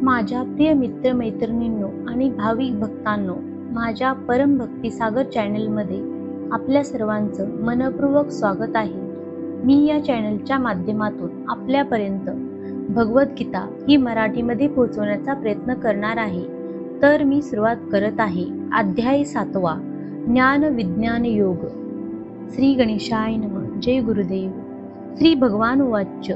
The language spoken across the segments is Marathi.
माझ्या प्रिय मित्र मैत्रिणींनो आणि भाविक भक्तांनो, माझ्या परम भक्ती सागर चॅनलमध्ये आपल्या सर्वांचं मनपूर्वक स्वागत आहे. मी या चॅनलच्या माध्यमातून आपल्यापर्यंत भगवद्गीता ही मराठीमध्ये पोहोचवण्याचा प्रयत्न करणार आहे. तर मी सुरुवात करत आहे. अध्याय 7 ज्ञान विज्ञान योग. श्री गणेशाय नमः. जय गुरुदेव. श्री भगवान उवाच.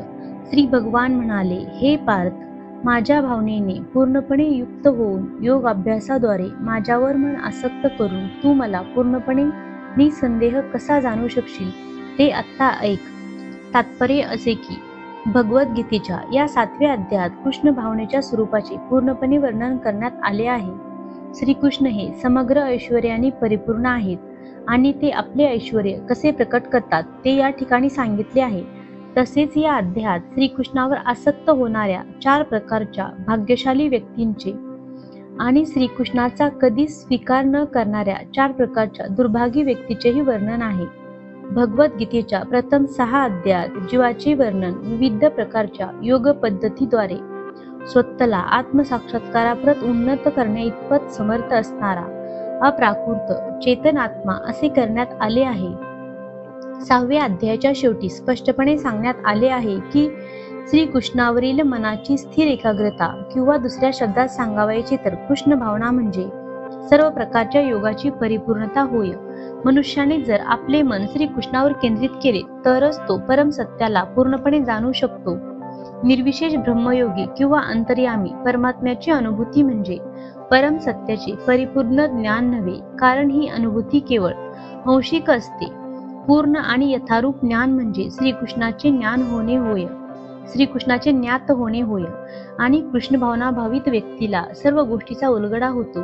श्री भगवान म्हणाले, हे पार्थ, माझ्या भावनेने पूर्णपणे युक्त होऊन योग अभ्यासाद्वारे माझ्यावर मन आसक्त करून तू मला पूर्णपणे निसंदेह कसा जाणू शकशील ते आत्ता ऐक. तात्पर्य असे की भगवद्गीतेच्या या 7व्या अध्यायात कृष्ण भावनेच्या स्वरूपाचे पूर्णपणे वर्णन करण्यात आले आहे. श्रीकृष्ण हे समग्र ऐश्वर्याने परिपूर्ण आहेत आणि ते आपले ऐश्वर्य कसे प्रकट करतात ते या ठिकाणी सांगितले आहे. तसेच या अध्यायात श्रीकृष्णावर आसक्त होणाऱ्या 4 प्रकारच्या भाग्यशाली व्यक्तींचे आणि श्रीकृष्णाचा कधीच स्वीकार न करणाऱ्या 4 प्रकारच्या दुर्भागी व्यक्तीचेही वर्णन आहे. भगवद्गीतेच्या प्रथम 6 अध्यायात जीवाचे वर्णन विविध प्रकारच्या योग पद्धतीद्वारे स्वतःला आत्मसाक्षात्काराप्रत उन्नत करण्या इतपत समर्थ असणारा अप्राकृत चेतन आत्मा असे करण्यात आले आहे. 6व्या अध्यायाच्या शेवटी स्पष्टपणे सांगण्यात आले आहे की श्रीकृष्णावरील मनाची स्थिर एकाग्रता किंवा दुसऱ्या शब्दात सांगावयाचे तर कृष्ण भावना म्हणजे सर्व प्रकारच्या योगाची परिपूर्णता होय. मनुष्याने जर आपले मन श्रीकृष्णावर केंद्रित केले तरच तो परम सत्याला पूर्णपणे जाणू शकतो. निर्विशेष ब्रह्मयोगी किंवा अंतर्यामी परमात्म्याची अनुभूती म्हणजे परम सत्याचे परिपूर्ण ज्ञान नव्हे, कारण ही अनुभूती केवळ अंशिक असते. पूर्ण आणि यथारूप ज्ञान म्हणजे श्रीकृष्णाचे ज्ञान होणे होय, श्रीकृष्णाचे ज्ञात होणे होय. आणि कृष्ण भावना भावित व्यक्तीला सर्व गोष्टीचा उलगडा होतो.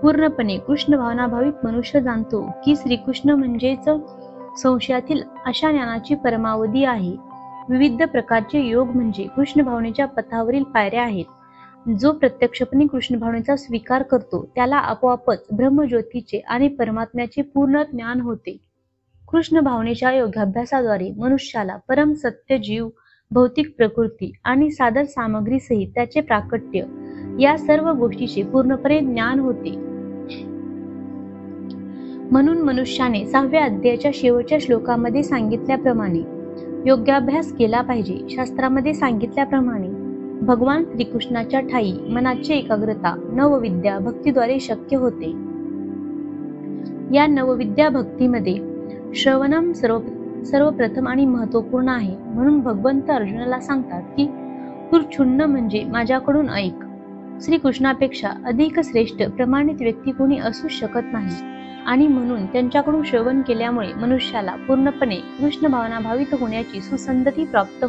पूर्णपणे कृष्ण भावना भावित मनुष्य जाणतो की श्रीकृष्ण म्हणजेच संशयातील अशा ज्ञानाची परमावधी आहे. विविध प्रकारचे योग म्हणजे कृष्ण भावनेच्या पथावरील पायऱ्या आहेत. जो प्रत्यक्षपणे कृष्ण भावनेचा स्वीकार करतो त्याला आपोआपच ब्रह्मज्योतीचे आणि परमात्म्याचे पूर्ण ज्ञान होते. कृष्ण भावनेच्या योगाभ्यासाद्वारे मनुष्याला परम सत्य जीव, भौतिक प्रकृती आणि साधन सामग्री सहित त्याचे प्राकट्य या सर्व गोष्टीचे पूर्णपणे ज्ञान होते. म्हणून मनुष्याने 6व्या अध्यायाच्या शेवटच्या श्लोकामध्ये सांगितल्याप्रमाणे योगाभ्यास केला पाहिजे. शास्त्रामध्ये सांगितल्याप्रमाणे भगवान श्रीकृष्णाच्या ठायी मनाची एकाग्रता नवविद्या भक्तीद्वारे शक्य होते. या नवविद्या भक्तीमध्ये श्रवणम सर्वप्रथम आणि महत्वपूर्ण आहे. म्हणून भगवंत अर्जुनाला सांगतात की तू क्षुण्ण म्हणजे माझ्याकडून ऐक. श्रीकृष्णापेक्षा अधिक श्रेष्ठ प्रमाणित व्यक्ती कोणी असू शकत नाही आणि म्हणून त्यांच्याकडून श्रवण केल्यामुळे मनुष्याला पूर्णपणे कृष्ण भावना भावित होण्याची सुसंधी प्राप्त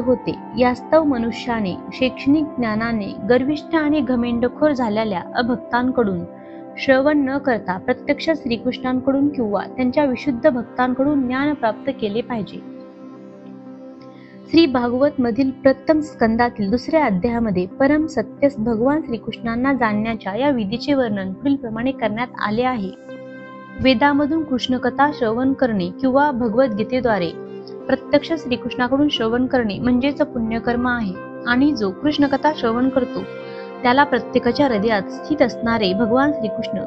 होते. यास्तव मनुष्याने शैक्षणिक ज्ञानाने गर्विष्ठ आणि घमेंडखोर झालेल्या अभक्तांकडून श्रवण न करता प्रत्यक्ष श्रीकृष्णांकडून किंवा त्यांच्या विशुद्ध भक्तांकडून ज्ञान प्राप्त केले पाहिजे. श्री भागवत मधील प्रथम स्कंदातील 2ऱ्या अध्यायामध्ये परम सत्य भगवान श्रीकृष्णांना जाणण्याच्या या विधीचे वर्णन पुढीलप्रमाणे करण्यात आले आहे. वेदामधून कृष्णकथा श्रवण करणे किंवा भगवद्गीतेद्वारे प्रत्यक्ष श्रीकृष्णाकडून श्रवण करणे म्हणजेच पुण्यकर्म आहे. आणि जो कृष्णकथा श्रवण करतो त्याला प्रत्येकाच्या हृदयात स्थित असणारे भगवान श्रीकृष्ण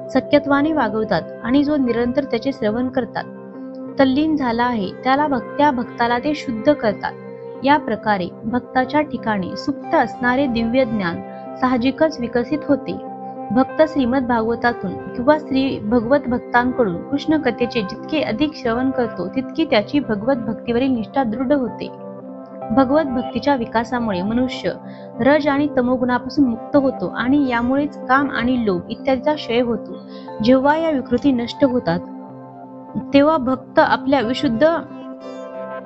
सत्यत्वाने वागवतात आणि जो निरंतर त्याचे श्रवण करतात तल्लीन झाला आहे त्याला भक्ताला ते शुद्ध करतात. या प्रकारे भक्ताच्या ठिकाणी सुप्त असणारे दिव्य ज्ञान साहजिकच विकसित होते. भक्त श्रीमद भागवतातून किंवा श्री भगवत भक्तांकडून कृष्ण कथेचे जितके अधिक श्रवण करतो तितकी त्याची भगवत भक्तीवरील निष्ठा दृढ होते. भगवत भक्तीच्या विकासामुळे मनुष्य रज आणि तमोगुणापासून मुक्त होतो आणि यामुळेच काम आणि लोभ इत्यादीचा क्षय होतो. जेव्हा या विकृती नष्ट होतात तेव्हा भक्त आपल्या विशुद्ध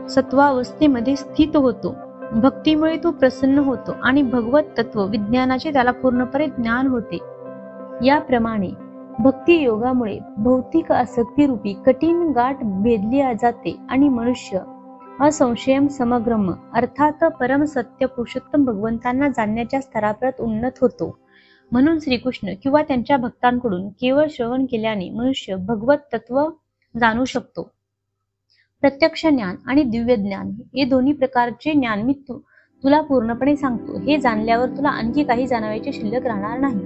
सत्वावस्थेमध्ये स्थित होतो. भक्तीमुळे तो प्रसन्न होतो आणि भगवत तत्व विज्ञानाचे त्याला पूर्णपणे ज्ञान होते. याप्रमाणे भक्ती योगामुळे भौतिक आसक्तीरूपी कठीण गाठ भेदली जाते आणि मनुष्य असंशयम समग्रम अर्थात परम सत्य पुरुषोत्तम भगवंतांना जाणण्याच्या स्तरापर्यंत उन्नत होतो. म्हणून श्रीकृष्ण किंवा त्यांच्या भक्तांकडून केवळ श्रवण केल्याने मनुष्य भगवत तत्व जाणू शकतो. प्रत्यक्ष ज्ञान आणि दिव्य ज्ञान हे दोन्ही प्रकारचे ज्ञान मी तुला पूर्णपणे सांगतो, हे जाणल्यावर तुला आणखी काही जाणवायचे शिल्लक राहणार नाही.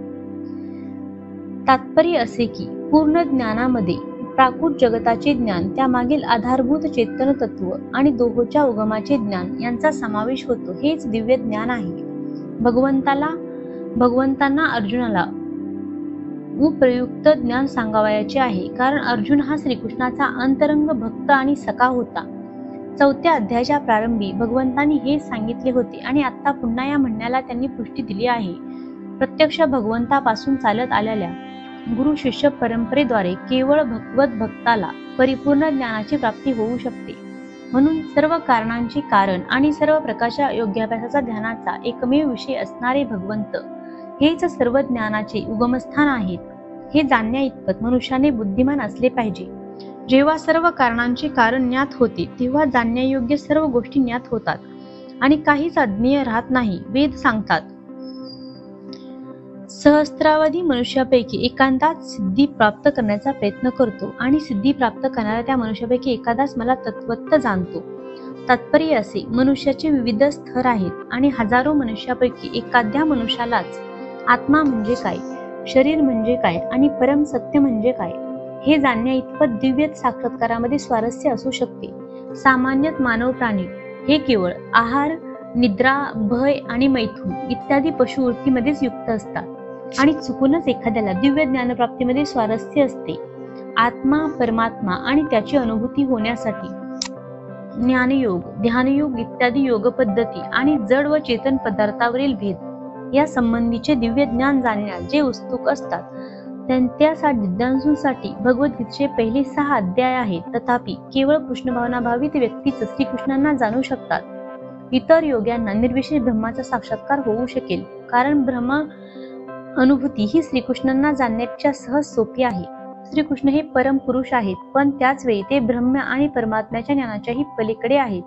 तात्पर्य असे की पूर्ण ज्ञानामध्ये प्राकृत जगताचे ज्ञान, त्यामागील आधारभूत चेतन तत्व आणि दोहोच्या उगमाचे ज्ञान यांचा समावेश होतो. हेच दिव्य ज्ञान आहे. भगवंतांना अर्जुनाला उपयुक्त ज्ञान सांगावयाचे आहे, कारण अर्जुन हा श्रीकृष्णाचा अंतरंग भक्त आणि सखा होता. 4थ्या अध्यायाच्या प्रारंभी भगवंतांनी हे सांगितले होते आणि आता पुन्हा या म्हणण्याला त्यांनी पुष्टी दिली आहे. प्रत्यक्ष भगवंतापासून चालत आलेल्या गुरु शिष्य परंपरेद्वारे केवळ भगवत भक्ताला परिपूर्ण ज्ञानाची प्राप्ती होऊ शकते. म्हणून सर्व कारणांचे कारण आणि सर्व प्रकारच्या योग्याभ्यासाचा ध्यानाचा एकमेव विषय असणारे भगवंत हेच सर्व ज्ञानाचे उगमस्थान आहेत. हे जाणण्या इतपत मनुष्याने बुद्धिमान असले पाहिजे. जेव्हा सर्व कारणांचे कारण ज्ञात होते, तेव्हा जाणण्यायोग्य सर्व गोष्टी ज्ञात होतात आणि काहीच अज्ञेय राहत नाही. वेद सांगतात, सहस्त्रावधी मनुष्यापैकी एखादाच सिद्धी प्राप्त करण्याचा प्रयत्न करतो आणि सिद्धी प्राप्त करणाऱ्या त्या मनुष्यापैकी एखादाच मला तत्वत जाणतो. तात्पर्य असे, मनुष्याचे विविध स्तर आहेत आणि हजारो मनुष्यापैकी एखाद्या मनुष्यालाच आत्मा म्हणजे काय, शरीर म्हणजे काय आणि परम सत्य म्हणजे काय हे जाणण्या इतपत दिव्य साक्षात्कारामध्ये स्वारस्य असू शकते. सामान्यत मानव प्राणी हे केवळ आहार, निद्रा, भय आणि मैथून इत्यादी पशुवृत्तीमध्येच युक्त असतात आणि चुकूनच एखाद्याला दिव्य ज्ञानप्राप्तीमध्ये स्वारस्य असते. आत्मा, परमात्मा आणि त्याची अनुभूती होण्यासाठी ज्ञानयोग, ध्यानयोग इत्यादी योग पद्धती आणि जड व चेतन पदार्थावरील भेद या संबंधीचे दिव्य ज्ञान जाणण्यास जे उत्सुक असतात, त्या जिज्ञासूंसाठी भगवद्गीतेचे पहिले 6 अध्याय आहेत. तथापि केवळ कृष्णभावनाभावित व्यक्तीच श्रीकृष्णांना जाणू शकतात. इतर योग्यांना निर्विशेष ब्रह्माचा साक्षात्कार होऊ शकेल, कारण ब्रह्म अनुभूती ही श्रीकृष्णांना जाणण्यापेक्षा सहज सोपी आहे. श्रीकृष्ण हे परम पुरुष आहेत, पण त्याच वेळी ते ब्रह्म आणि परमात्म्याच्या ज्ञानाच्याही पलीकडे आहेत.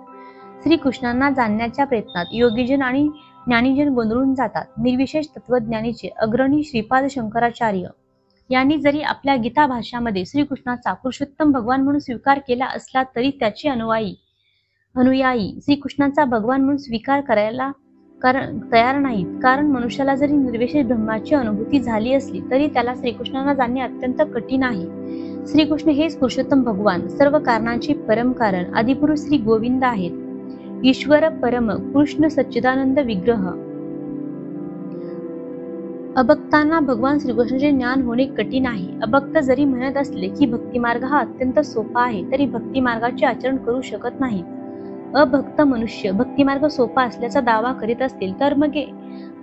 श्रीकृष्णांना जाणण्याच्या प्रयत्नात योगीजन आणि ज्ञानीजन गोंधळून जातात. निर्विशेष तत्वज्ञानीचे अग्रणी श्रीपाद शंकराचार्य यांनी जरी आपल्या गीता भाष्यामध्ये श्रीकृष्णाचा पुरुषोत्तम भगवान म्हणून स्वीकार केला असला तरी त्याचे अनुयायी श्रीकृष्णाचा भगवान म्हणून स्वीकार करायला तयार नाहीत. कारण मनुष्याला जरी निर्विशेष ब्रह्माची अनुभूती झाली असली तरी त्याला श्रीकृष्णांना जाणणे अत्यंत कठीण आहे. श्रीकृष्ण हेच पुरुषोत्तम भगवान, सर्व कारणांचे परम कारण, आदिपुरुष श्री गोविंद आहेत. ईश्वर परम कृष्ण सच्चिदानंद विग्रह. अभक्तांना भगवान श्रीकृष्णाचे ज्ञान होणे कठीण आहे. अभक्त जरी म्हणत असले की भक्तिमार्ग हा अत्यंत सोपा आहे, तरी भक्तिमार्गाचे आचरण करू शकत नाहीत. अभक्त मनुष्य भक्तिमार्ग सोपा असल्याचा दावा करीत असतील तर मग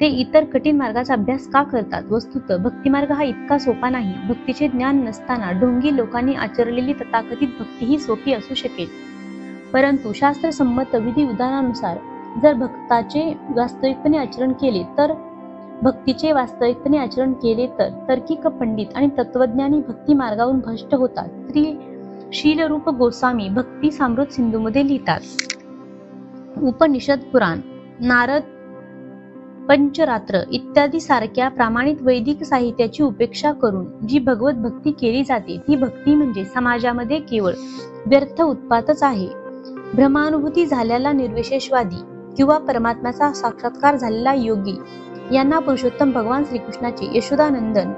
ते इतर कठीण मार्गाचा अभ्यास का करतात? वस्तुतः भक्तिमार्ग हा इतका सोपा नाही. भक्तीचे ज्ञान नसताना ढोंगी लोकांनी आचरलेली तथाकथित भक्ती ही सोपी असू शकेल, परंतु शास्त्रसंमत विधी विधानानुसार जर भक्तीचे वास्तविकपणे आचरण केले तर तार्किक पंडित आणि तत्वज्ञानी भक्ती मार्गावरून भ्रष्ट होतात. श्री शीलरूप गोस्वामी भक्ती समृद्ध सिंधूमध्ये लिहितात, उपनिषद, पुराण, नारद पंचरात्र इत्यादी सारख्या प्रामाणिक वैदिक साहित्याची उपेक्षा करून जी भगवत भक्ती केली जाते ती भक्ती म्हणजे समाजामध्ये केवळ व्यर्थ उत्पातच आहे. ब्रह्मानुभूती झालेला निर्विशेषवादी किंवा परमात्म्याचा साक्षात्कार झालेला योगी यांना पुरुषोत्तम भगवान श्रीकृष्णाचे यशोदानंदन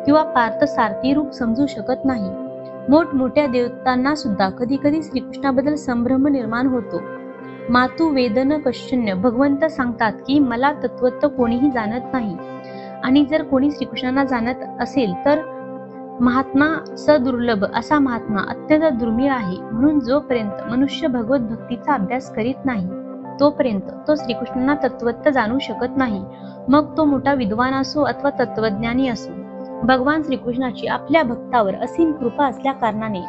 किंवा पार्थ सारथी रूप समजू शकत नाही. मोठमोठ्या देवतांना सुद्धा कधी कधी श्रीकृष्णाबद्दल संभ्रम निर्माण होतो. मातु वेदन कश्यन्य भगवंत सांगतात की मला तत्वत्व कोणीही जाणत नाही, आणि जर कोणी श्रीकृष्णांना जाणत असेल तर महात्मा सदुर्लभ असा महात्मा अत्यंत दुर्मिळ आहे. म्हणून जोपर्यंत मनुष्य भगवत भक्तीचा अभ्यास करीत नाही तोपर्यंत तो श्रीकृष्णांना तत्वत्व जाणू शकत नाही, मग तो मोठा विद्वान असो अथवा तत्वज्ञानी असो. भगवान श्रीकृष्णाची आपल्या भक्तावर असीम कृपा असल्या कारणाने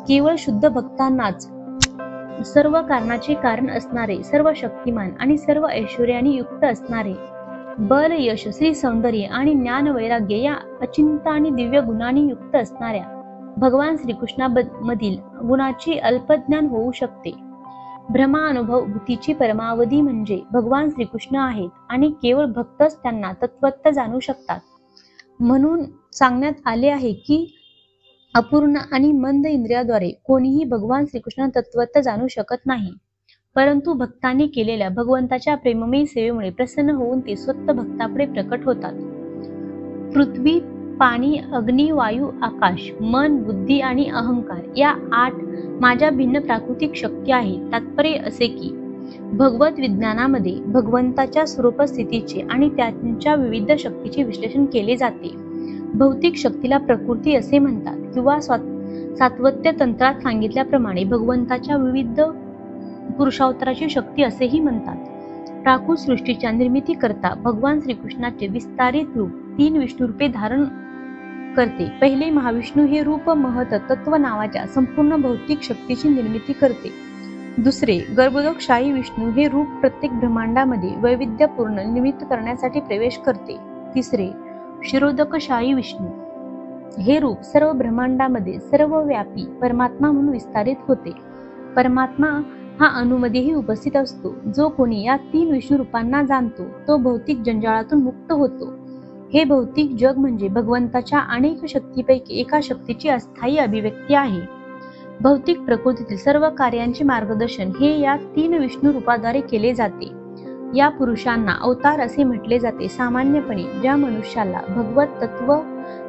केवळ शुद्ध भक्तांनाच सर्व कारणाचे कारण असणारे, सर्व शक्तिमान आणि सर्व ऐश्वर्याने युक्त असणारे, बल, यश, श्री सौंदर्य आणि ज्ञान वैराग्य या अचिंत्य आणि दिव्य गुणांनी युक्त असणाऱ्या भगवान श्रीकृष्णामधील गुणाची अल्पज्ञान होऊ शकते. ब्रह्मानुभूतीची परमावधी म्हणजे भगवान श्रीकृष्ण आहेत आणि केवळ भक्तच त्यांना तत्वत्व जाणू शकतात. म्हणून सांगण्यात आले आहे की अपूर्ण आणि मंद इंद्रियाद्वारे कोणीही भगवान श्रीकृष्ण तत्वत्व जाणू शकत नाही. परंतु भक्तांनी केलेल्या भगवंताच्या प्रेममयी सेवेमुळे प्रसन्न होऊन ते स्वतः भक्तापुढे प्रकट होतात. पृथ्वी, पाणी, अग्नी, वायू, आकाश, मन, बुद्धी आणि अहंकार या 8 माझ्या भिन्न प्राकृतिक शक्ती आहेत. तात्पर्य असे की भगवत विज्ञानामध्ये भगवंताच्या स्वरूपस्थितीचे आणि त्यांच्या विविध शक्तीचे विश्लेषण केले जाते. भौतिक शक्तीला प्रकृती असे म्हणतात किंवा सातत्य तंत्रात सांगितल्याप्रमाणे भगवंताच्या विविध पुरुषावताराची शक्ती असेही म्हणतात. प्राकृत सृष्टीच्या निर्मितीकरता भगवान श्रीकृष्णाचे विस्तारित रूप 3 विष्णू रूपे धारण करते. पहिले महाविष्णू हे रूप महत तत्व नावाच्या संपूर्ण भौतिक शक्तीची निर्मिती करते. दुसरे गर्भोदकशाही विष्णू हे रूप प्रत्येक ब्रह्मांडामध्ये वैविध्यपूर्ण निर्मिती करण्यासाठी प्रवेश करते. तिसरे क्षीरोदकशाही विष्णू हे रूप सर्व ब्रह्मांडामध्ये सर्वव्यापी परमात्मा म्हणून विस्तारित होते. परमात्मा हा अणूमध्येही उपस्थित असतो. जो कोणी या 3 विष्णू रूपांना जाणतो तो भौतिक जंजाळातून मुक्त होतो. हे भौतिक जग म्हणजे भगवंताच्या अनेक शक्तीपैकी एका शक्तीची अस्थायी अभिव्यक्ती आहे. भौतिक प्रकृतीतील सर्व कार्यांचे मार्गदर्शन हे या 3 विष्णू रूपाद्वारे केले जाते. या पुरुषांना अवतार असे म्हटले जाते. सामान्यपणे ज्या मनुष्याला भगवत तत्व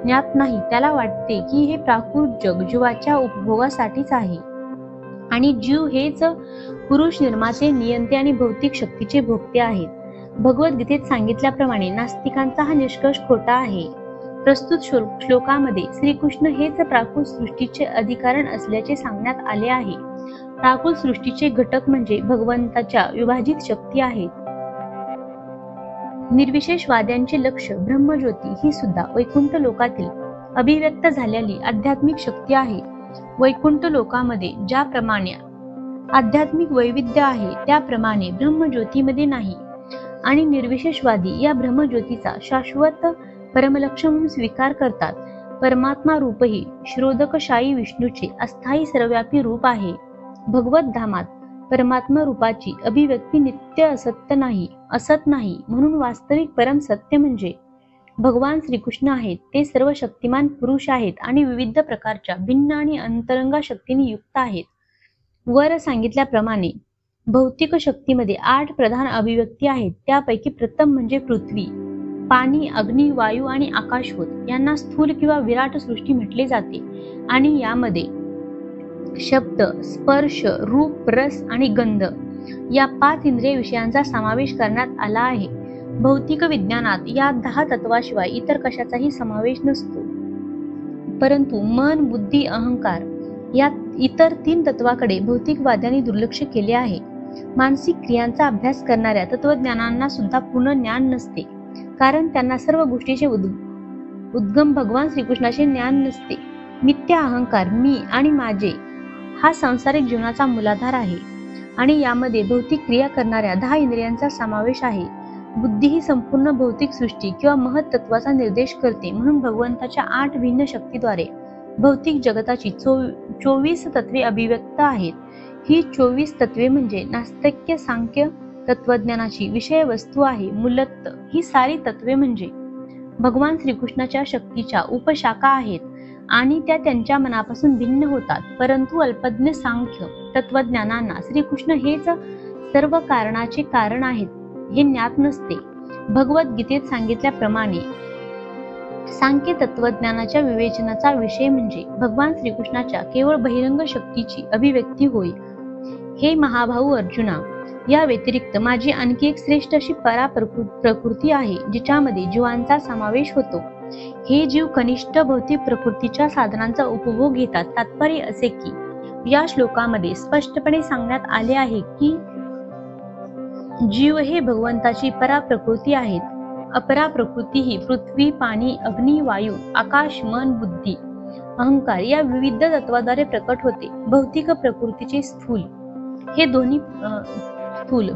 ज्ञात नाही त्याला वाटते की हे प्राकृत जग जीवाच्या उपभोगासाठीच आहे आणि जीव हेच पुरुष निर्माते, नियंते आणि भौतिक शक्तीचे भोगते आहेत. भगवद्गीतेत सांगितल्याप्रमाणे नास्तिकांचा हा निष्कर्ष खोटा आहे. प्रस्तुत श्लोकामध्ये श्रीकृष्ण हेच प्राकृत सृष्टीचे अधिकारण असल्याचे सांगण्यात आले आहे. प्राकृत सृष्टीचे घटक म्हणजे भगवंताच्या विभाजित शक्ती आहेत. निर्विशेषवाद्यांचे लक्ष ब्रह्मज्योती ही सुद्धा वैकुंठ लोकातील अभिव्यक्त झालेली आध्यात्मिक शक्ती आहे. वैकुंठ लोकामध्ये ज्याप्रमाणे आध्यात्मिक वैविध्य आहे त्याप्रमाणे ब्रह्मज्योतीमध्ये नाही आणि निर्विशेषवादी या ब्रह्मज्योतीचा शाश्वत परमलक्ष्य म्हणून स्वीकार करतात. परमात्मा रूपही क्षीरोदकशाही विष्णूचे अस्थायी सर्वव्यापी रूप आहे. भगवत धामात परमात्मा रूपाची अभिव्यक्ती नित्य असत नाही म्हणून वास्तविक परम सत्य म्हणजे भगवान श्रीकृष्ण आहेत. ते सर्व शक्तिमान पुरुष आहेत आणि विविध प्रकारच्या भिन्न आणि अंतरंगा शक्तीने युक्त आहेत. वर सांगितल्याप्रमाणे भौतिक शक्तीमध्ये 8 प्रधान अभिव्यक्ती आहेत. त्यापैकी प्रथम म्हणजे पृथ्वी, पाणी, अग्नी, वायू आणि आकाश होत. यांना स्थूल किंवा विराट सृष्टी म्हटले जाते आणि यामध्ये शब्द, स्पर्श, रूप, रस आणि गंध या 5 इंद्रिय विषयांचा समावेश करण्यात आला आहे. भौतिक विज्ञानात या 10 तत्वाशिवाय इतर कशाचाही समावेश नसतो. परंतु मन, बुद्धी, अहंकार या इतर 3 तत्वाकडे भौतिकवाद्यांनी दुर्लक्ष केले आहे. मानसिक क्रियांचा अभ्यास करणाऱ्या तत्वज्ञानांना सुद्धा पूर्ण ज्ञान नसते, कारण त्यांना सर्व गोष्टीचे उद्गम भगवान श्रीकृष्णाचे ज्ञान नसते. मिथ्या अहंकार, मी आणि माझे हा सांसारिक जीवनाचा मूलाधार आहे आणि यामध्ये भौतिक क्रिया करणाऱ्या 10 इंद्रियांचा समावेश आहे. बुद्धी ही संपूर्ण भौतिक सृष्टी किंवा महत तत्वाचा निर्देश करते. म्हणून भगवंताच्या 8 भिन्न शक्तीद्वारे भौतिक जगताची 24 तत्वे अभिव्यक्त आहेत. ही 24 तत्वे म्हणजे नास्तिक्य सांख्य तत्वज्ञानाची विषय वस्तू आहे. मूलत ही सारी तत्वे म्हणजे भगवान श्रीकृष्णाच्या शक्तीच्या उपशाखा आहेत आणि त्या त्यांच्या मनापासून भिन्न होतात. परंतु अल्पज्ञ सांख्य तत्वज्ञानांना श्रीकृष्ण हेच सर्व कारणाचे कारण आहेत हे ज्ञात नसते. भगवद्गीतेत सांगितल्याप्रमाणे सांख्य तत्वज्ञानाच्या विवेचनाचा विषय म्हणजे भगवान श्रीकृष्णाच्या केवळ बहिरंग शक्तीची अभिव्यक्ती होय. हे महाभाऊ अर्जुना, या व्यतिरिक्त माझी आणखी एक श्रेष्ठ अशी प्रकृती आहे जिच्यामध्ये जीवांचा समावेश होतो. हे जीव कनिष्ठ भौतिक प्रकृतीच्या साधनांचा उपभोग घेतात. तात्पर्य असे की या श्लोकामध्ये स्पष्टपणे सांगण्यात आले आहे की जीव हे भगवंताची पराप्रकृती आहेत. अपरा प्रकृती ही पृथ्वी, पाणी, अग्नी, वायू, आकाश, मन, बुद्धी, अहंकार या विविध तत्वाद्वारे प्रकट होते. भौतिक प्रकृतीचे स्थूल हे दोन्ही स्थूल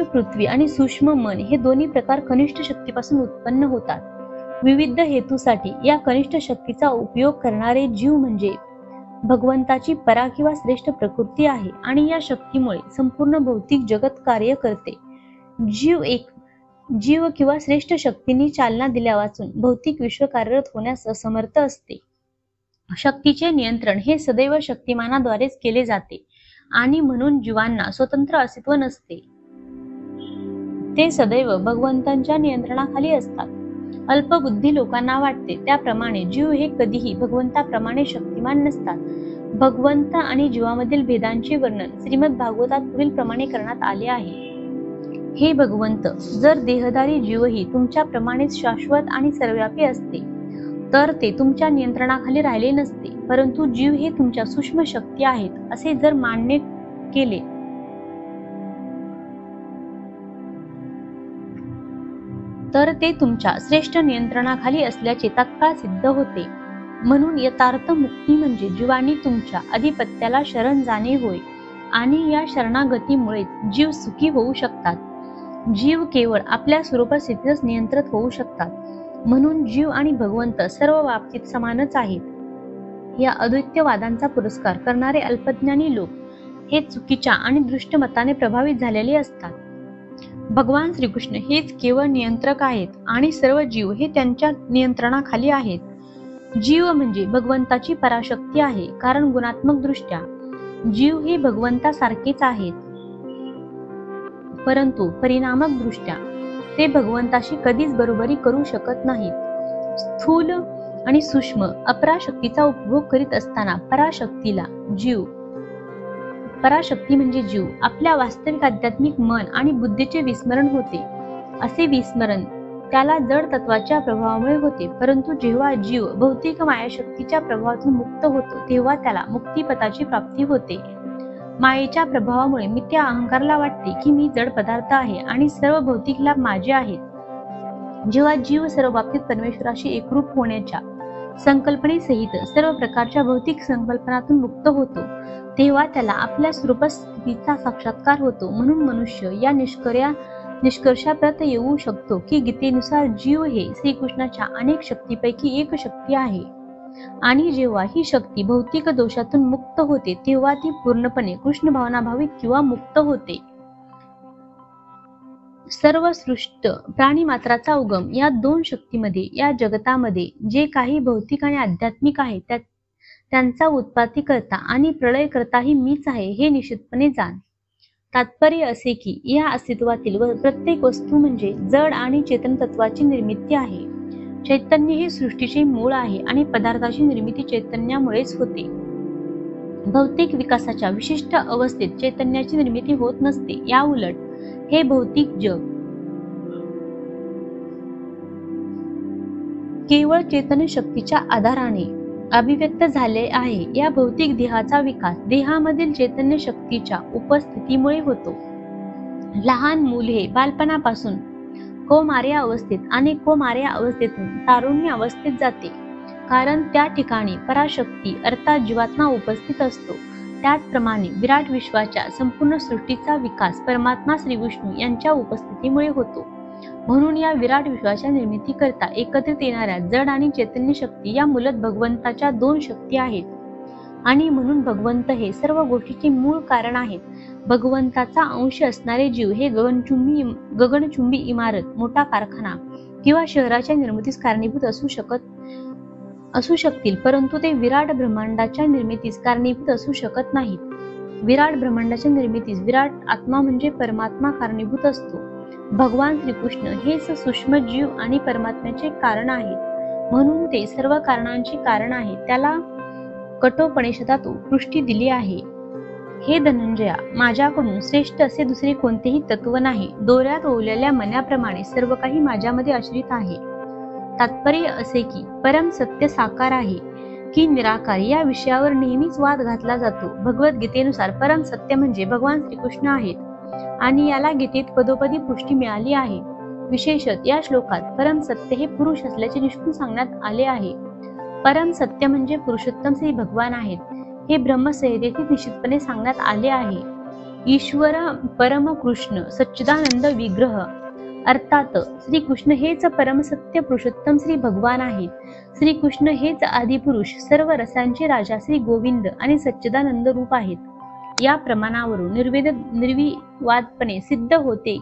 पृथ्वी आणि सूक्ष्म मन हे दोन्ही प्रकार कनिष्ठ शक्तीपासून उत्पन्न होतात. विविध हेतूसाठी या कनिष्ठ शक्तीचा उपयोग करणारे जीव म्हणजे भगवंताची परा किंवा श्रेष्ठ प्रकृती आहे आणि या शक्तीमुळे संपूर्ण भौतिक जगत कार्य करते. जीव किंवा श्रेष्ठ शक्तींनी चालना दिल्यावाचून भौतिक विश्व कार्यरत होण्यास असमर्थ असते. शक्तीचे नियंत्रण हे सदैव शक्तिमानाद्वारेच केले जाते आणि म्हणून जीवांना स्वतंत्र अस्तित्व नसते. ते सदैव भगवंतांच्या नियंत्रणाखाली असतात. अल्पबुद्धी लोकांना वाटते त्याप्रमाणे जीव हे कधीही भगवंताप्रमाणे शक्तिमान नसतात. भगवंत आणि जीवामधील भेदांचे वर्णन श्रीमद भागवतात पुढील प्रमाणे करण्यात आले आहे. हे भगवंत, जर देहधारी जीवही तुमच्याप्रमाणेच शाश्वत आणि सर्वव्यापी असते तर ते तुमच्या नियंत्रणाखाली राहिले नसते. परंतु जीव हे तुमच्या सूक्ष्म शक्ती आहेत असे जर मान्य केले तर ते तुमच्या श्रेष्ठ नियंत्रणाखाली असल्याचे तात्काळ सिद्ध होते. म्हणून यथार्थ मुक्ती म्हणजे जीवांनी तुमच्या अधिपत्याला शरण जाणे होय आणि या शरणागतीमुळे जीव सुखी होऊ शकतात. जीव केवळ आपल्या स्वरूपस्थितीतच नियंत्रित होऊ शकतात. म्हणून जीव आणि भगवंत सर्व बाबतीत समानच आहेत. या अद्वैतवादांचा पुरस्कार करणारे अल्पज्ञानी लोक हे चुकीच्या आणि दृष्ट मताने प्रभावित झालेले असतात. भगवान श्रीकृष्ण हेच केवळ नियंत्रक आहेत आणि सर्व जीव हे त्यांच्या नियंत्रणाखाली आहेत. जीव म्हणजे भगवंताची पराशक्ती आहे, कारण गुणात्मक दृष्ट्या जीव हे भगवंतासारखेच आहेत, परंतु परिणामक दृष्ट्या ते भगवंताशी कधीच बरोबरी करू शकत नाहीत. स्थूल आणि सूक्ष्म अपराशक्तीचा उपभोग करीत असताना पराशक्ती म्हणजे जीव आपल्या वास्तविक आध्यात्मिक मन आणि बुद्धीचे विस्मरण होते. असे विस्मरण त्याला जड तत्वाच्या प्रभावामुळे होते, परंतु जेव्हा जीव भौतिक मायाशक्तीच्या प्रभावातून मुक्त होतो तेव्हा त्याला मुक्तिपथाची प्राप्ती होते. मायेच्या प्रभावामुळे मिथ्या अहंकाराला वाटते की मी जड पदार्थ आहे आणि सर्व भौतिक लाभ माझे आहेत. जेव्हा जीव सर्व बाबतीत परमेश्वराशी एकरूप होण्याच्या संकल्पनेसहित सर्व प्रकारच्या भौतिक संकल्पनातून मुक्त होतो तेव्हा त्याला आपल्या स्वरूपस्थितीचा साक्षात्कार होतो. म्हणून मनुष्य या निष्कर्षापर्यंत येऊ शकतो की गीतेनुसार जीव हे श्रीकृष्णाच्या अनेक शक्तीपैकी एक शक्ती आहे आणि जेव्हा ही शक्ती भौतिक दोषातून मुक्त होते तेव्हा ती पूर्णपणे कृष्ण भावनाभावित किंवा मुक्त होते. सर्व सृष्ट प्राणी मात्राचा उगम या दोन शक्तीमध्ये या जगतामध्ये जे काही भौतिक आणि आध्यात्मिक आहे त्यांचा उत्पत्तीकर्ता आणि प्रलयकर्ताही मीच आहे हे निश्चितपणे जाण. तात्पर्य असे की या अस्तित्वातील प्रत्येक वस्तू म्हणजे जड आणि चेतन तत्वाची निर्मिती आहे. चैतन्य हे सृष्टीचे मूळ आहे आणि पदार्थाची निर्मिती चैतन्यामुळेच होते. भौतिक विकासाच्या विशिष्ट अवस्थेत चैतन्याची निर्मिती होत नसते. या उलट हे भौतिक जग केवळ चैतन्य शक्तीच्या आधाराने अभिव्यक्त झाले आहे. या भौतिक देहाचा विकास देहामधील चैतन्य शक्तीच्या उपस्थितीमुळे होतो. लहान मूल हे बालपणापासून कौमार्य अवस्थेत आणि कौमार्य अवस्थेतून तारुण्य अवस्थेत जाते, कारण त्या ठिकाणी पराशक्ती अर्थात जीवात्मा उपस्थित असतो. त्याचप्रमाणे विराट विश्वाच्या संपूर्ण सृष्टीचा विकास परमात्मा श्रीविष्णू यांच्या उपस्थितीमुळे होतो. म्हणून या विराट विश्वाच्या निर्मितीकरता एकत्रित येणाऱ्या जड आणि चैतन्य शक्ती या मूलत भगवंताच्या दोन शक्ती आहेत आणि म्हणून भगवंत हे सर्व गोष्टीचे मूळ कारण आहेत. भगवंताचा अंश असणारे जीव हे गगनचुंबी इमारत, मोठा कारखाना किंवा शहराच्या निर्मितीस कारणीभूत असू शकतील, परंतु ते विराट ब्रह्मांडाच्या निर्मितीस कारणीभूत असू शकत नाहीत. विराट ब्रह्मांडाच्या निर्मितीस विराट आत्मा म्हणजे परमात्मा कारणीभूत असतो. भगवान श्रीकृष्ण हेच सूक्ष्म जीव आणि परमात्म्याचे कारण आहेत, म्हणून ते सर्व कारणांचे कारण आहे. त्याला कठोपनिषदात पुष्टी दिली आहे. हे धनंजया, माझ्याकडून श्रेष्ठ असे दुसरे कोणतेही तत्व नाही. दोऱ्यात ओवलेल्या मण्याप्रमाणे सर्व काही माझ्यामध्ये आश्रित आहे. तात्पर्य असे की परम सत्य साकार आहे की निराकार या विषयावर नेहमीच वाद घातला जातो. भगवद्गीतेनुसार परम सत्य म्हणजे भगवान श्रीकृष्ण आहेत आणि याला गीतेत पदोपदी पुष्टी मिळाली आहे. विशेषतः या श्लोकात परम सत्य हे पुरुष असल्याचे निष्कर्ष सांगण्यात आले आहे. परम सत्य म्हणजे पुरुषोत्तम श्री भगवान आहेत हे ब्रह्मसंहितेत निश्चितपणे सांगण्यात आले आहे. ईश्वर परम कृष्ण सच्चिदानंद विग्रह अर्थात श्रीकृष्ण हेच परमसत्य पुरुषोत्तम श्री भगवान आहेत. श्रीकृष्ण हेच आदिपुरुष, सर्व रसांचे राजा श्री गोविंद आणि सच्चिदानंद रूप आहेत. या प्रमाणावरून निर्विवादपणे सिद्ध होते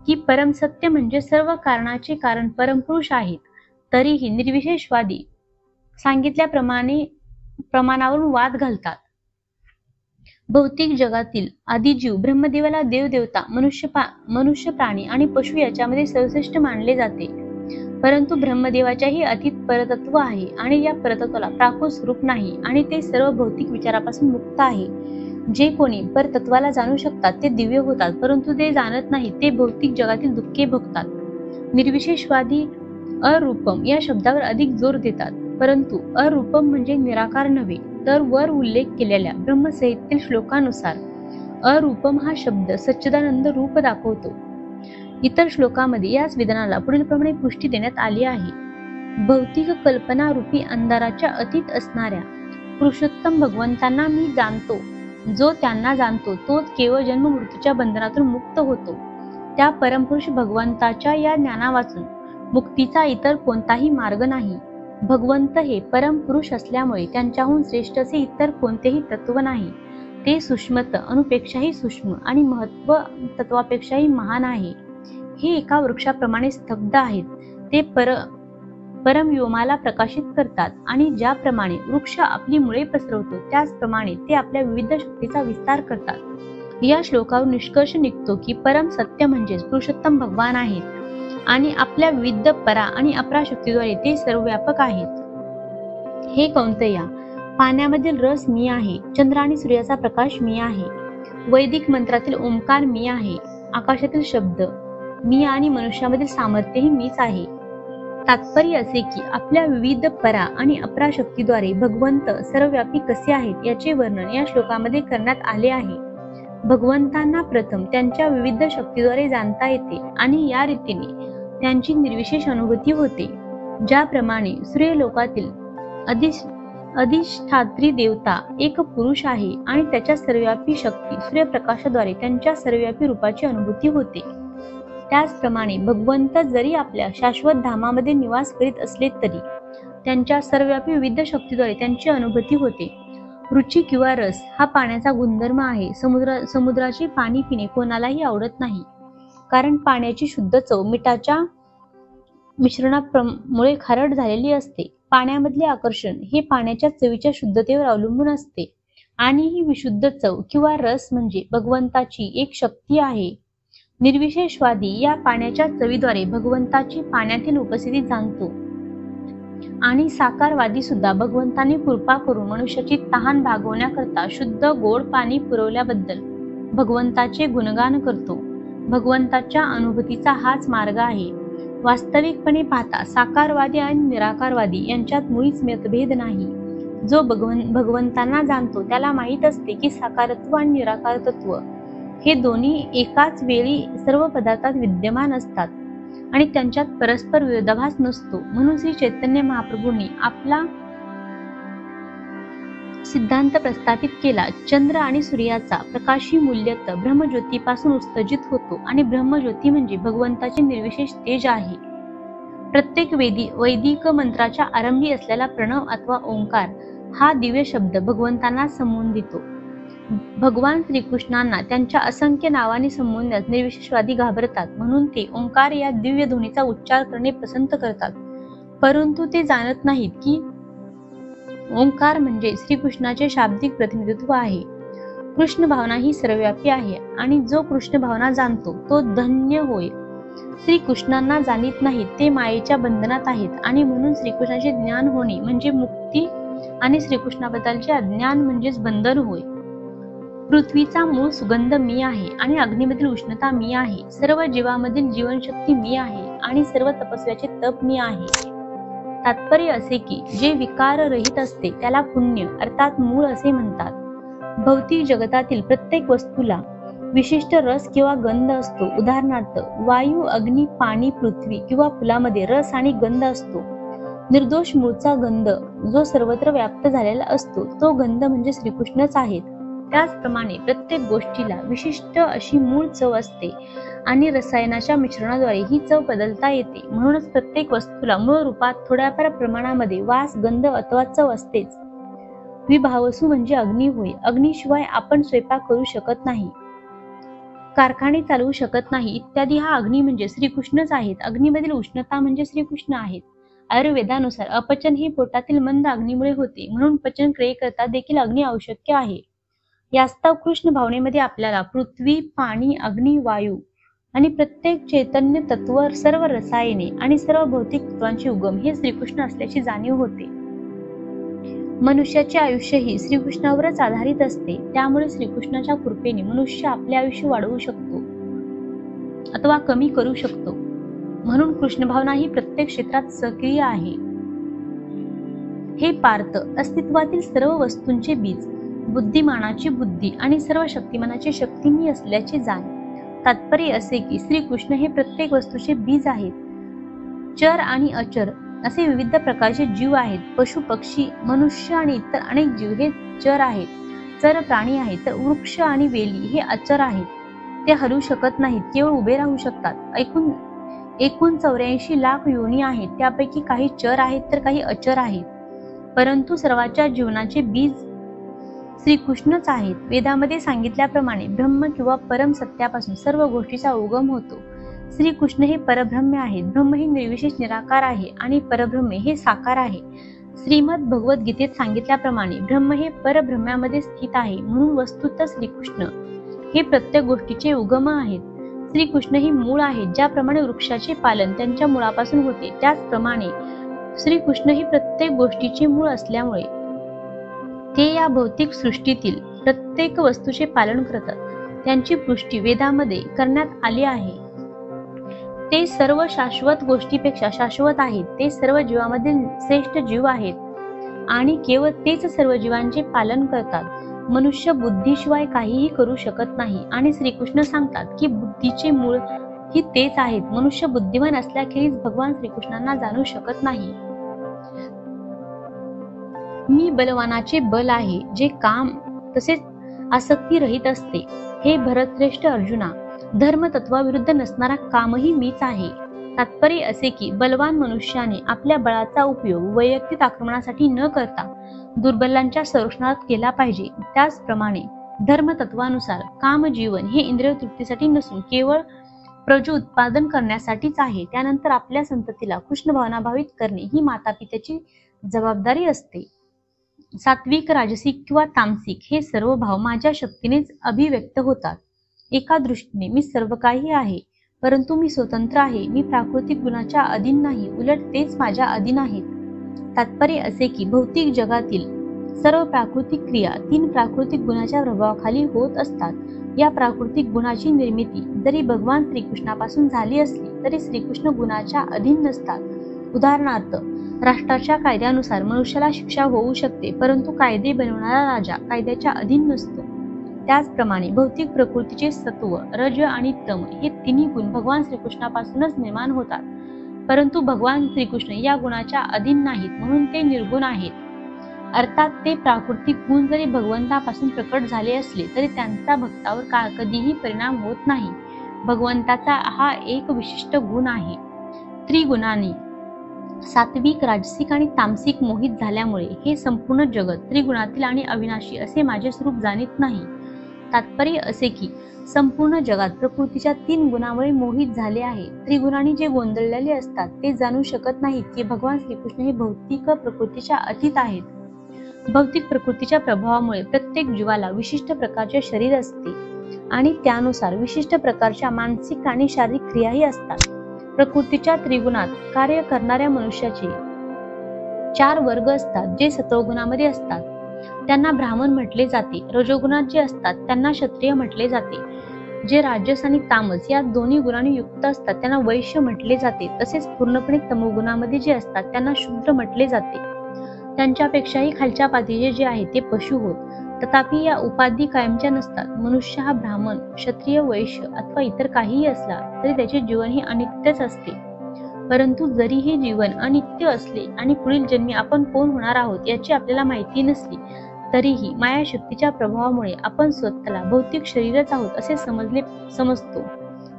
की परमसत्य म्हणजे सर्व कारणाचे कारण परमपुरुष आहेत. तरीही निर्विशेषवादी सांगितल्याप्रमाणे प्रमाणावरून वाद घालतात. भौतिक जगातील आदिजीव ब्रह्मदेवाला देवदेवता, मनुष्य प्राणी आणि पशु याच्यामध्ये सर्वश्रेष्ठ मानले जाते. परंतु ब्रह्मदेवाच्याही अतीत परतत्व आहे आणि या परतत्वाला प्राकृत स्वरूप नाही आणि ते सर्व भौतिक विचारापासून मुक्त आहे. जे कोणी परतत्वाला जाणू शकतात ते दिव्य होतात, परंतु ते जाणत नाही ते भौतिक जगातील दुःखे भोगतात. निर्विशेषवादी अरूपम या शब्दावर अधिक जोर देतात, परंतु अरूपम म्हणजे निराकार नव्हे, तर वर उल्लेख केलेल्या ब्रह्मसंहितेतील श्लोकानुसार अरूपम हा शब्द सच्चिदानंद रूप दाखवतो. इतर श्लोकामध्ये याच विधानाला पुढीलप्रमाणे पुष्टी देण्यात आली आहे. भौतिक कल्पना रूपी अंधाराच्या अतीत असणाऱ्या पुरुषोत्तम भगवंतांना मी जाणतो. जो त्यांना जाणतो तोच केवळ जन्म मृत्यूच्या बंधनातून मुक्त होतो. त्या परमपुरुष भगवंताच्या या ज्ञानावाचून मुक्तीचा इतर कोणताही मार्ग नाही. भगवंत हे परमपुरुष असल्यामुळे त्यांच्याहून श्रेष्ठ असे इतर कोणतेही तत्व नाही. ते सूक्ष्मत अणुपेक्षाही सूक्ष्म आणि महत्व तत्वापेक्षाही महान आहे. हे एका वृक्षाप्रमाणे स्तब्ध आहेत. ते परमव्योमाला प्रकाशित करतात आणि ज्याप्रमाणे वृक्ष आपली मुळे पसरवतो त्याचप्रमाणे ते आपल्या विविध शक्तीचा विस्तार करतात. या श्लोकावरून निष्कर्ष निघतो की परम सत्य म्हणजेच पुरुषोत्तम भगवान आहेत आणि आपल्या विविध परा आणि अपरा शक्तीद्वारे ते सर्वव्यापक आहेत. हे कौंतेया, पाण्यामधील रस मी आहे, चंद्र आणि सूर्याचा प्रकाश मी आहे, वैदिक मंत्रातील ओंकार मी आहे, आकाशातील शब्द मी आणि मनुष्यामधील सामर्थ्यही मीच आहे. तात्पर्य असे की आपल्या विविध परा आणि अपरा शक्तीद्वारे भगवंत सर्वव्यापी कसे आहेत याचे वर्णन या श्लोकामध्ये करण्यात आले आहे. भगवंतांना प्रथम त्यांच्या विविध शक्तीद्वारे जाणता येते आणि या रीतीने त्यांची निर्विशेष अनुभूती होते. ज्याप्रमाणे सूर्यलोकातील अधिष्ठात्री देवता एक पुरुष आहे आणि त्याच्या सर्वव्यापी शक्ती सूर्यप्रकाशाद्वारे त्यांच्या सर्वव्यापी रूपाची अनुभूती होते, त्याचप्रमाणे भगवंत जरी आपल्या शाश्वत धामामध्ये निवास करीत असले तरी त्यांच्या सर्वव्यापी विविध शक्तीद्वारे त्यांची अनुभूती होते. रुची किंवा रस हा पाण्याचा गुणधर्म आहे. समुद्राचे पाणी पिणे कोणालाही आवडत नाही, कारण पाण्याची शुद्ध चव मिठाच्या मिश्रणामुळे खारट झालेली असते. पाण्यामधले आकर्षण हे पाण्याच्या चवीच्या शुद्धतेवर अवलंबून असते आणि ही विशुद्ध चव किंवा रस म्हणजे भगवंताची एक शक्ती आहे. निर्विशेषवादी या पाण्याच्या चवीद्वारे भगवंताची पाण्यातील उपस्थिती जाणतो आणि साकारवादी सुद्धा भगवंताने कृपा करून मनुष्याची तहान भागवण्याकरता शुद्ध गोड पाणी पुरवल्याबद्दल भगवंताचे गुणगान करतो. भगवंताच्या अनुभूतीचा हाच मार्ग आहे. वास्तविकपणे पाहता साकारवादी आणि निराकारवादी यांच्यात मुळीच मतभेद नाही. जो भगवंतांना जाणतो त्याला माहीत असते की साकारत्व आणि निराकारत्व हे दोन्ही एकाच वेळी सर्व पदार्थात विद्यमान असतात आणि त्यांच्यात परस्पर विरोधाभास नसतो. म्हणून श्री चैतन्य महाप्रभूंनी आपला सिद्धांत प्रस्थापित केला. चंद्र आणि सूर्याचा प्रकाशी मूल्यत ब्रह्मज्योतीपासून उत्सर्जित होतो आणि ब्रह्मज्योती म्हणजे भगवंताचे निर्विशेष तेज आहे. प्रत्येक वैदिक मंत्राच्या आरंभी असलेला प्रणव अथवा ओंकार हा दिव्य शब्द भगवंतांना संबोधितो. भगवान श्रीकृष्णांना त्यांच्या असंख्य नावाने संबोधण्यास निर्विशेषवादी घाबरतात, म्हणून ते ओंकार या दिव्य ध्वनीचा उच्चार करणे पसंत करतात. परंतु ते जाणत नाहीत की ओंकार म्हणजे श्रीकृष्णाचे शाब्दिक प्रतिनिधित्व आहे. कृष्ण भावना ही सर्वव्यापी आहे आणि जो कृष्ण भावना जाणतो तो धन्य होय. श्रीकृष्णांना जाणीत नाहीत, ते मायेच्या बंधनात आहेत आणि म्हणून श्रीकृष्णाचे ज्ञान होणे म्हणजे मुक्ती आणि श्रीकृष्णाबद्दलचे अज्ञान म्हणजेच बंधन होय. पृथ्वीचा मूळ सुगंध मी आहे आणि अग्नीमधील उष्णता मी आहे. सर्व जीवामधील जीवनशक्ती मी आहे आणि सर्व तपस्व्याचे तप मी आहे. तात्पर्य असे की जे विकार रहित असते त्याला पुण्य अर्थात मूळ असे म्हणतात. भौतिक जगतातील प्रत्येक वस्तूला विशिष्ट रस किंवा गंध असतो. उदाहरणार्थ वायू, अग्नी, पाणी, पृथ्वी किंवा फुलामध्ये रस आणि गंध असतो. निर्दोष मूळचा गंध जो सर्वत्र व्याप्त झालेला असतो तो गंध म्हणजे श्रीकृष्णच आहेत. त्याचप्रमाणे प्रत्येक गोष्टीला विशिष्ट अशी मूळ चव असते आणि रसायनाच्या मिश्रणाद्वारे ही चव बदलता येते. म्हणूनच प्रत्येक वस्तूला मूळ रूपात थोड्याफार प्रमाणामध्ये वास, गंध अथवा चव असतेच. विभावसू म्हणजे अग्नी होय. अग्नीशिवाय आपण स्वयंपाक करू शकत नाही, कारखाने चालवू शकत नाही इत्यादी. हा अग्नी म्हणजे श्रीकृष्णच आहेत. अग्नीमधील उष्णता म्हणजे श्रीकृष्ण आहेत आयुर्वेदानुसार अपचन हे पोटातील मंद अग्नीमुळे होते, म्हणून पचन क्रियेकरता देखील अग्नी आवश्यक आहे. यास्तव कृष्ण भावनेमध्ये आपल्याला पृथ्वी, पाणी, अग्नी, वायू आणि प्रत्येक चैतन्य तत्व, सर्व रसायने आणि सर्व भौतिक तत्वांचे उगम हे श्रीकृष्ण असल्याची जाणीव होते. मनुष्याचे आयुष्य ही श्रीकृष्णावरच आधारित असते. त्यामुळे श्रीकृष्णाच्या कृपेने मनुष्य आपले आयुष्य वाढवू शकतो अथवा कमी करू शकतो. म्हणून कृष्ण भावना ही प्रत्येक क्षेत्रात सक्रिय आहे. हे पार्थ, अस्तित्वातील सर्व वस्तूंचे बीज, बुद्धिमानाची बुद्धी आणि सर्व शक्तिमानाची शक्ती मी असल्याचे जाण. तात्पर्य असे की श्रीकृष्ण हे प्रत्येक वस्तूचे बीज आहेत. चर आणि अचर असे विविध प्रकारचे जीव आहेत. पशु, पक्षी, मनुष्य आणि इतर अनेक जीव हे चर आहेत. चर प्राणी आहेत, तर वृक्ष आणि वेली हे अचर आहेत. ते हलू शकत नाहीत, केवळ उभे राहू शकतात. एकूण 84 लाख योनी आहेत. त्यापैकी काही चर आहेत तर काही अचर आहेत. परंतु सर्वांच्या जीवनाचे बीज श्रीकृष्णच आहेत. वेदामध्ये सांगितल्याप्रमाणे ब्रह्म किंवा परम सत्यापासून सर्व गोष्टीचा उगम होतो. श्रीकृष्ण हे परब्रह्म आहेत. ब्रह्म हे निर्विशेष निराकार आहे आणि परब्रह्म हे साकार आहे. श्रीमद भगवद्गीतेत सांगितल्याप्रमाणे ब्रह्म हे परब्रह्मामध्ये स्थित आहे. म्हणून वस्तुतः श्रीकृष्ण हे प्रत्येक गोष्टीचे उगम आहेत. श्रीकृष्ण हे मूळ आहेत. ज्याप्रमाणे वृक्षाचे पालन त्यांच्या मुळापासून होते, त्याचप्रमाणे श्रीकृष्ण हे प्रत्येक गोष्टीचे मूळ असल्यामुळे ते या भौतिक सृष्टीतील प्रत्येक वस्तूचे पालन करतात. त्यांची पुष्टी वेदामध्ये करण्यात आली आहे. ते सर्व शाश्वत गोष्टीपेक्षा शाश्वत आहेत. ते सर्व जीवांमधील श्रेष्ठ जीव आहेत आणि केवळ तेच सर्व जीवांचे पालन करतात. मनुष्य बुद्धीशिवाय काहीही करू शकत नाही आणि श्रीकृष्ण सांगतात की बुद्धीचे मूळ ही तेच आहेत. मनुष्य बुद्धिमान असल्याखेरीज भगवान श्रीकृष्णांना जाणू शकत नाही. मी बलवानाचे बल आहे, जे काम तसेच आसक्ती रहित असते. हे भरतश्रेष्ठ अर्जुना, धर्म तत्वाविरुद्ध नसणारा कामही मीच आहे. तात्पर्य असे की बलवान मनुष्याने आपल्या बळाचा उपयोग वैयक्तिक आक्रमणासाठी न करता दुर्बलांच्या संरक्षणात केला पाहिजे. त्याचप्रमाणे धर्मतत्वानुसार कामजीवन हे इंद्रिय तृप्तीसाठी नसून केवळ प्रजू उत्पादन करण्यासाठीच आहे. त्यानंतर आपल्या संततीला कृष्ण भावनाभावित करणे ही मातापित्याची जबाबदारी असते. सात्विक, राजसिक किंवा तामसिक हे सर्व भाव माझ्या शक्तीनेच अभिव्यक्त होतात. एका दृष्टीने मी सर्व काही आहे, परंतु मी स्वतंत्र आहे. मी प्राकृतिक गुणाच्या अधीन नाही, उलट तेच माझ्या अधीन आहेत. तात्पर्य असे की भौतिक जगातील सर्व प्राकृतिक क्रिया 3 प्राकृतिक गुणाच्या प्रभावाखाली होत असतात. या प्राकृतिक गुणाची निर्मिती जरी भगवान श्रीकृष्णापासून झाली असली तरी श्रीकृष्ण गुणाच्या अधीन नसतात. उदाहरणार्थ, राष्ट्राच्या कायद्यानुसार मनुष्याला शिक्षा होऊ शकते, परंतु कायदे बनवणारा राजा कायद्याच्या अधीन नसतो. त्याचप्रमाणे भौतिक प्रकृतीचे सत्व, रज आणि तम हे तिन्ही गुण भगवान श्रीकृष्णापासूनच निर्माण होतात, परंतु भगवान श्रीकृष्ण या गुणाच्या अधीन नाहीत, म्हणून ते निर्गुण आहेत. अर्थात ते प्राकृतिक गुण जरी भगवंतापासून प्रकट झाले असले तरी त्यांचा भक्तावर कधीही परिणाम होत नाही. भगवंताचा हा एक विशिष्ट गुण आहे. त्रिगुणांनी सात्विक, राजसिक आणि तामसिक मोहित झाल्यामुळे हे संपूर्ण जगत त्रिगुणातील आणि अविनाशी असे माझे स्वरूप जाणीत नाही. तात्पर्य असे की संपूर्ण जगात प्रकृतीच्या 3 गुणामुळे मोहित झाले आहे. त्रिगुणांनी जे गोंधळलेले असतात ते जाणू शकत नाहीत की भगवान श्रीकृष्ण हे भौतिक प्रकृतीच्या अतीत आहेत. भौतिक प्रकृतीच्या प्रभावामुळे प्रत्येक जीवाला विशिष्ट प्रकारचे शरीर असते आणि त्यानुसार विशिष्ट प्रकारच्या मानसिक आणि शारीरिक क्रियाही असतात. प्रकृतीच्या त्रिगुणात कार्य करणाऱ्या मनुष्याचे 4 वर्ग असतात. जे सत्वगुणामध्ये असतात त्यांना ब्राह्मण म्हटले जाते. रजोगुणात जे असतात त्यांना क्षत्रिय म्हटले जाते. जे राजस आणि तामस या दोन्ही गुणांनी युक्त असतात त्यांना वैश्य म्हटले जाते. तसेच पूर्णपणे तमोगुणामध्ये जे असतात त्यांना शूद्र म्हटले जाते. त्यांच्यापेक्षाही खालच्या पातळीचे जे आहे ते पशु होत. तथापि या उपाधी कायमच्या नसतात. मनुष्य हा ब्राह्मण, क्षत्रिय, वैश्य अथवा इतर काहीही असला तरी त्याचे जीवन हे अनित्यच असते. परंतु जरी हे जीवन अनित्य असले आणि पुढील जन्मी आपण कोण होणार आहोत याची आपल्याला माहिती नसली तरीही मायाशक्तीच्या प्रभावामुळे आपण स्वतःला भौतिक शरीरच आहोत असे समजतो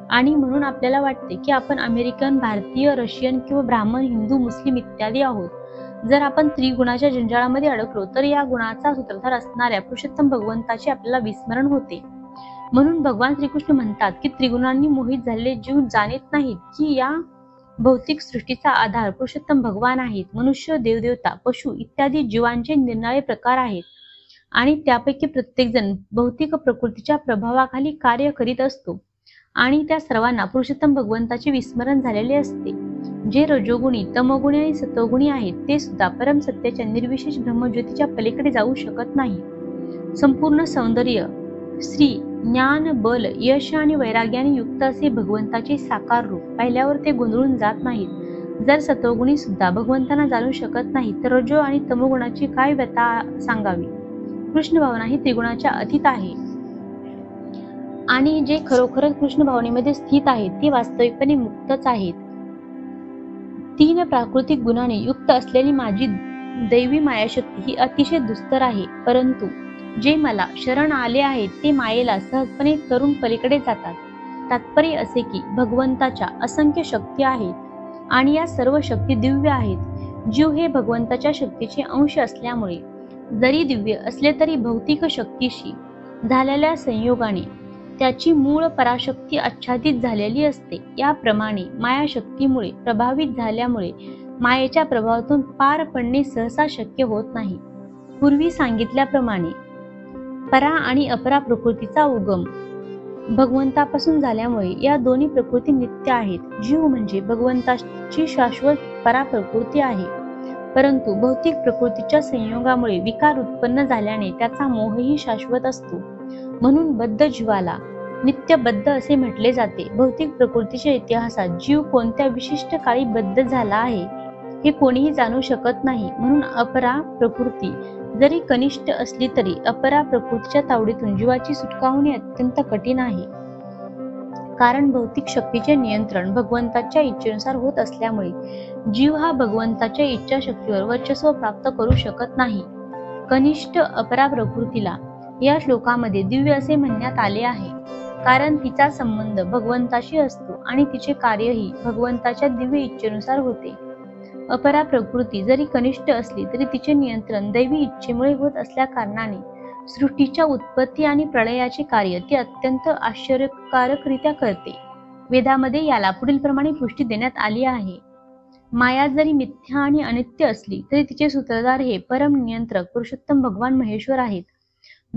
आणि म्हणून आपल्याला वाटते की आपण अमेरिकन, भारतीय, रशियन किंवा ब्राह्मण, हिंदू, मुस्लिम इत्यादी आहोत. जर आपण त्रिगुणाच्या जंजाळामध्ये अडकलो तर या गुणाचा सूत्रधार असणाऱ्या पुरुषोत्तम भगवंताचे आपल्याला विस्मरण होते. म्हणून भगवान श्रीकृष्ण म्हणतात की त्रिगुणांनी मोहित झालेले जीव जाणत नाहीत की या भौतिक सृष्टीचा आधार पुरुषोत्तम भगवान आहेत. मनुष्य, देवदेवता, पशु इत्यादी जीवांचे निरनिराळे प्रकार आहेत आणि त्यापैकी प्रत्येकजण भौतिक प्रकृतीच्या प्रभावाखाली कार्य करीत असतो आणि त्या सर्वांना पुरुषोत्तम भगवंताचे विस्मरण झालेले असते. जे रजोगुणी, तमोगुणी आणि सतोगुणी आहेत ते सुद्धा परम सत्याच्या निर्विशेष ब्रह्मज्योतीच्या पलीकडे जाऊ शकत नाही. संपूर्ण सौंदर्य, श्री, ज्ञान, बल, यश आणि वैराग्याने युक्त असे भगवंताचे साकार रूप पाहिल्यावर ते गोंधळून जात नाहीत. जर सतोगुणी सुद्धा भगवंतांना जाणू शकत नाही तर रजो आणि तमोगुणाची काय व्यथा सांगावी. कृष्ण भावना ही त्रिगुणाच्या अतीत आहे आणि जे खरोखरच कृष्ण भावनेमध्ये स्थित आहेत ते वास्तविकपणे मुक्तच आहेत. 3 प्राकृतिक गुणाने युक्त असलेली माझी दैवी मायाशक्ती ही अतिशय दुस्तर आहे, परंतु जे मला शरण आले आहेत ते मायेला सहजपणे तरुण पलीकडे जातात. तात्पर्य असे की भगवंताच्या असंख्य शक्ती आहेत आणि या सर्व शक्ती दिव्य आहेत. जीव हे भगवंताच्या शक्तीचे अंश असल्यामुळे जरी दिव्य असले तरी भौतिक शक्तीशी झालेल्या संयोगाने त्याची मूळ पराशक्ती आच्छादित झालेली असते. याप्रमाणे मायाशक्तीमुळे प्रभावित झाल्यामुळे मायेच्या प्रभावातून पार पडणे सहसा शक्य होत नाही. पूर्वी सांगितल्याप्रमाणे परा आणि अपरा प्रकृतीचा उगम भगवंतापासून झाल्यामुळे या दोन्ही प्रकृती नित्य आहेत. जीव म्हणजे भगवंताची शाश्वत परा प्रकृती आहे, परंतु भौतिक प्रकृतीच्या संयोगामुळे विकार उत्पन्न झाल्याने त्याचा मोहही शाश्वत असतो. म्हणून बद्ध जीवाला नित्यबद्ध असे म्हटले जाते. भौतिक प्रकृतीच्या इतिहासात जीव कोणत्या विशिष्ट काळी बद्ध झाला आहे हे कोणीही जाणू शकत नाही. म्हणून अपरा प्रकृती जरी कनिष्ठ असली तरी अपरा प्रकृतीच्या तावडीतून जीवाची सुटका होणे अत्यंत कठीण आहे. कारण भौतिक शक्तीचे नियंत्रण भगवंताच्या इच्छेनुसार होत असल्यामुळे जीव हा भगवंताच्या इच्छाशक्तीवर वर्चस्व प्राप्त करू शकत नाही. कनिष्ठ अपरा प्रकृतीला या श्लोकामध्ये दिव्य असे म्हणण्यात आले आहे, कारण तिचा संबंध भगवंताशी असतो आणि तिचे कार्यही भगवंताच्या दिव्य इच्छेनुसार होते. अपरा प्रकृती जरी कनिष्ठ असली तरी तिचे नियंत्रण दैवी इच्छेमुळे होत असल्या कारणाने सृष्टीच्या उत्पत्ती आणि प्रलयाचे कार्य ती अत्यंत आश्चर्यकारकरित्या करते. वेदामध्ये याला पुढील प्रमाणे पुष्टी देण्यात आली आहे. माया जरी मिथ्या आणि अनित्य असली तरी तिचे सूत्रधार हे परम नियंत्रक पुरुषोत्तम भगवान महेश्वर आहेत.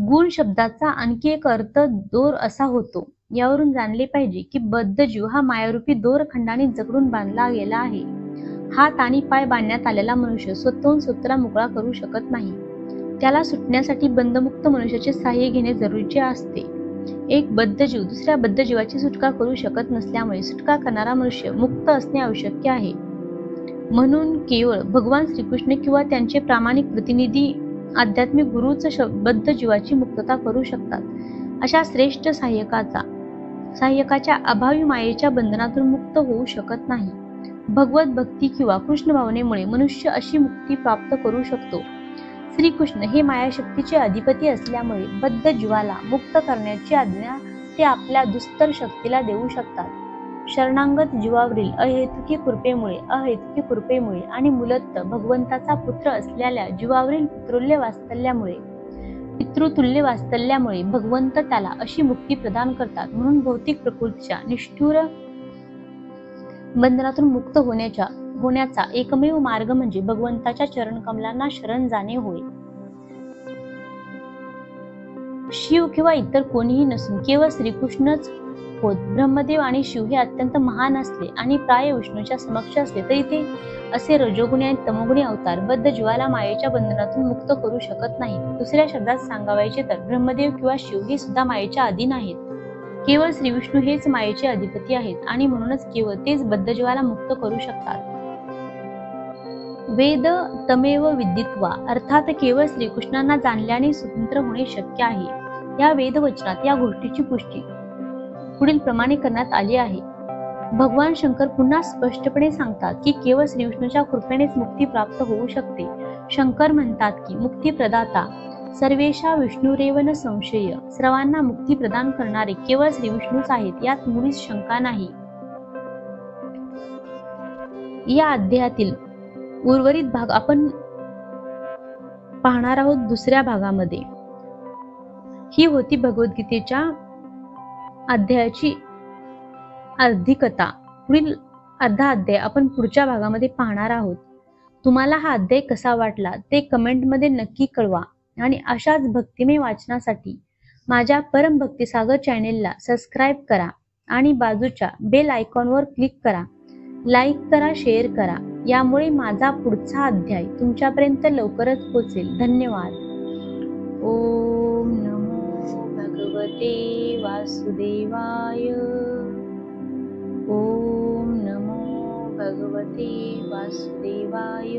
गुण शब्दाचा आणखी एक अर्थ दोर असा होतो. यावरून जाणले पाहिजे की बद्ध जीव हा मायारूपी दोरखंडाने जकडून बांधला गेला आहे. हात आणि पाय बांधण्यात आलेला मनुष्य स्वतःहून स्वतःला मोकळा करू शकत नाही. त्याला सुटण्यासाठी बंधमुक्त मनुष्याचे सहाय्य घेणे जरुरीचे असते. एक बद्ध जीव दुसऱ्या बद्ध जीवाची सुटका करू शकत नसल्यामुळे सुटका करणारा मनुष्य मुक्त असणे आवश्यक आहे. म्हणून केवळ भगवान श्रीकृष्ण किंवा त्यांचे प्रामाणिक प्रतिनिधी आध्यात्मिक गुरुच बद्ध जीवाची मुक्तता करू शकतात. अशा श्रेष्ठ सहाय्यकाच्या अभावी मायेच्या बंधनातून मुक्त होऊ शकत नाही. भगवत भक्ती किंवा कृष्ण भावनेमुळे मनुष्य अशी मुक्ती प्राप्त करू शकतो. श्रीकृष्ण हे मायाशक्तीचे अधिपती असल्यामुळे बद्ध जीवाला मुक्त करण्याची आज्ञा ते आपल्या दुस्तर शक्तीला देऊ शकतात. शरणागत जीवावरील अहेतुकी कृपेमुळे आणि मूलतः भगवंताचा पुत्र असलेल्या जीवावरील पितृतुल्य वात्सल्यामुळे भगवंत त्याला अशी मुक्ती प्रदान करतात. म्हणून भौतिक प्रकृतीच्या निष्ठुर बंधनातून मुक्त होण्याचा एकमेव मार्ग म्हणजे भगवंताच्या चरणकमलांना शरण जाणे होय. शिव किंवा इतर कोणीही नसून केवळ श्रीकृष्णच होत. ब्रह्मदेव आणि शिव हे अत्यंत महान असले आणि प्राय विष्णूच्या समक्ष असले तरी ते असे रजोगुणी आणि तमोगुणी अवतार बद्ध जीवाला मायेच्या बंधनातून मुक्त करू शकत नाहीत. दुसऱ्या शब्दात सांगावायचे तर ब्रह्मदेव किंवा शिव हे सुद्धा मायेच्या अधीन आहेत. केवळ श्रीविष्णू हेच मायेचे अधिपती आहेत आणि म्हणूनच केवळ तेच बद्ध जीवाला मुक्त करू शकतात. वेद तमेव विदित्वा अर्थात केवळ श्रीकृष्णांना जाणल्याने स्वतंत्र होणे शक्य आहे. या वेदवचनात या गोष्टीची पुष्टी पुढील प्रमाणे करण्यात आली आहे. भगवान शंकर पुन्हा स्पष्टपणे सांगतात की केवळ श्रीविष्णूच्या कृपेनेच मुक्ती प्राप्त होऊ शकते. शंकर म्हणतात की मुक्ती प्रदाता सर्वेशा विष्णुरेव न संशय, सर्वांना मुक्ती प्रदान करणारे केवळ श्रीविष्णूच आहेत, यात मुळीच शंका नाही. या अध्यायातील उर्वरित भाग आपण पाहणार आहोत दुसऱ्या भागामध्ये. ही होती भगवद्गीतेच्या अध्यायाची अर्धी कथा. पुढील अर्धा अध्याय आपण पुढच्या भागामध्ये पाहणार आहोत. तुम्हाला हा अध्याय कसा वाटला ते कमेंटमध्ये नक्की कळवा आणि अशाच भक्तिमय वाचनासाठी माझ्या परम भक्ती सागर चॅनेलला सबस्क्राईब करा आणि बाजूच्या बेल आयकॉनवर क्लिक करा. लाईक करा, शेअर करा. यामुळे माझा पुढचा अध्याय तुमच्यापर्यंत लवकरच पोहोचेल. धन्यवाद. ओम नमो भगवते वासुदेवाय. ओम नमो भगवते वासुदेवाय.